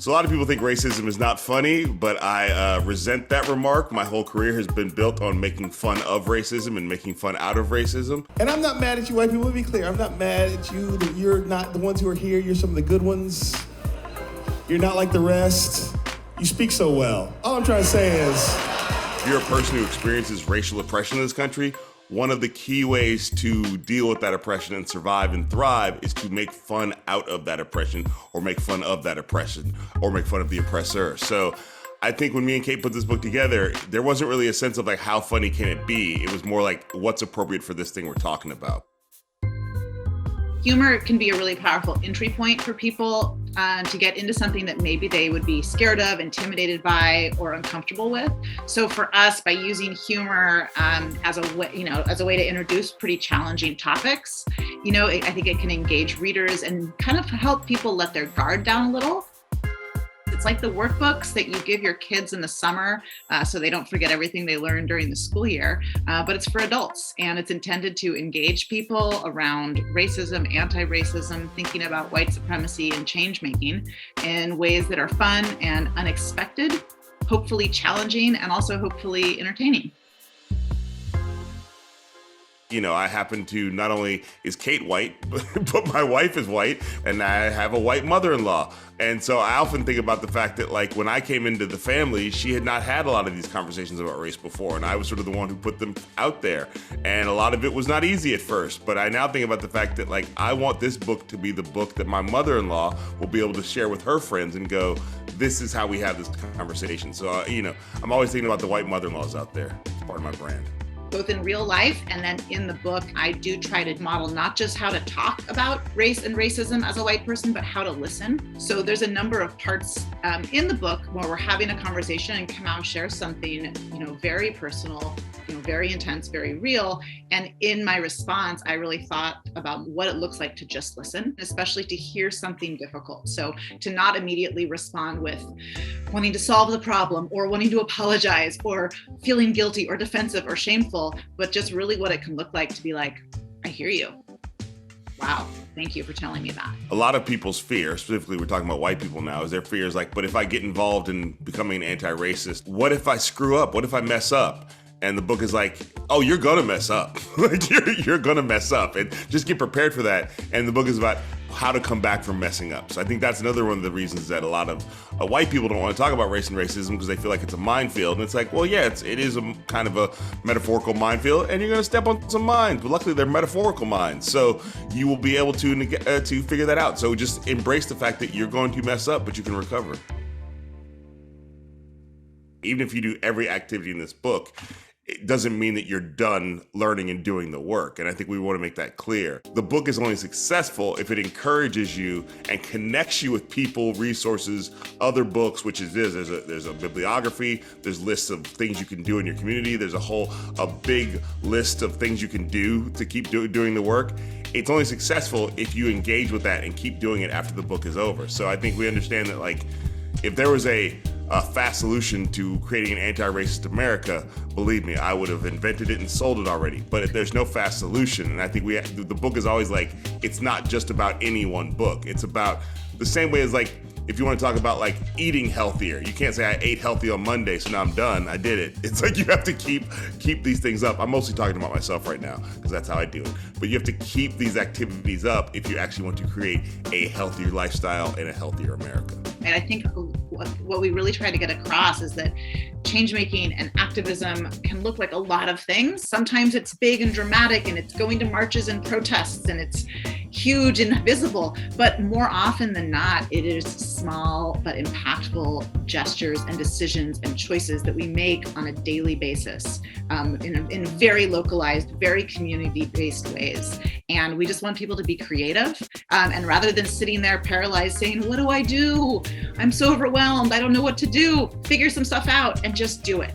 So a lot of people think racism is not funny, but I resent that remark. My whole career has been built on making fun of racism and making fun out of racism. And I'm not mad at you, white people. Let me be clear. I'm not mad at you that you're not the ones who are here. You're some of the good ones. You're not like the rest. You speak so well. All I'm trying to say is, If you're a person who experiences racial oppression in this country, one of the key ways to deal with that oppression and survive and thrive is to make fun out of that oppression, or make fun of that oppression, or make fun of the oppressor. So I think when me and Kate put this book together, there wasn't really a sense of like, how funny can it be? It was more like, what's appropriate for this thing we're talking about? Humor can be a really powerful entry point for people to get into something that maybe they would be scared of, intimidated by, or uncomfortable with. So for us, by using humor as a way to introduce pretty challenging topics, I think it can engage readers and kind of help people let their guard down a little. It's like the workbooks that you give your kids in the summer so they don't forget everything they learned during the school year, but it's for adults, and it's intended to engage people around racism, anti-racism, thinking about white supremacy and change making in ways that are fun and unexpected, hopefully challenging, and also hopefully entertaining. I happen to, not only is Kate white, but my wife is white, and I have a white mother-in-law. And so I often think about the fact that, like, when I came into the family, she had not had a lot of these conversations about race before, and I was sort of the one who put them out there. And a lot of it was not easy at first, but I now think about the fact that, like, I want this book to be the book that my mother-in-law will be able to share with her friends and go, this is how we have this conversation. So, I'm always thinking about the white mother-in-laws out there. It's part of my brand. Both in real life and then in the book, I do try to model not just how to talk about race and racism as a white person, but how to listen. So there's a number of parts in the book where we're having a conversation and Kamau shares something, very personal, very intense, very real. And in my response, I really thought about what it looks like to just listen, especially to hear something difficult. So to not immediately respond with wanting to solve the problem or wanting to apologize or feeling guilty or defensive or shameful, but just really what it can look like to be like, I hear you. Wow, thank you for telling me that. A lot of people's fear, specifically we're talking about white people now, is their fear is like, but if I get involved in becoming an anti-racist, what if I screw up? What if I mess up? And the book is like, oh, you're gonna mess up. Like you're gonna mess up, and just get prepared for that. And the book is about how to come back from messing up. So I think that's another one of the reasons that a lot of white people don't want to talk about race and racism, because they feel like it's a minefield. And it's like, well, yeah, it is a kind of a metaphorical minefield, and you're gonna step on some mines, but luckily they're metaphorical mines. So you will be able to figure that out. So just embrace the fact that you're going to mess up, but you can recover. Even if you do every activity in this book, it doesn't mean that you're done learning and doing the work. And I think we want to make that clear. The book is only successful if it encourages you and connects you with people, resources, other books, which is this. There's a bibliography, there's lists of things you can do in your community. There's a big list of things you can do to keep doing the work. It's only successful if you engage with that and keep doing it after the book is over. So I think we understand that, like, if there was a fast solution to creating an anti-racist America, believe me, I would have invented it and sold it already. But there's no fast solution. And I think the book is always like, it's not just about any one book. It's about the same way as, like, if you want to talk about, like, eating healthier, you can't say I ate healthy on Monday, so now I'm done. I did it. It's like you have to keep these things up. I'm mostly talking about myself right now because that's how I do it. But you have to keep these activities up if you actually want to create a healthier lifestyle and a healthier America. And I think what we really try to get across is that change making and activism can look like a lot of things. Sometimes it's big and dramatic and it's going to marches and protests and it's huge and visible, but more often than not, it is small but impactful gestures and decisions and choices that we make on a daily basis in very localized, very community-based ways. And we just want people to be creative. And rather than sitting there paralyzed saying, what do I do? I'm so overwhelmed. I don't know what to do. Figure some stuff out and just do it.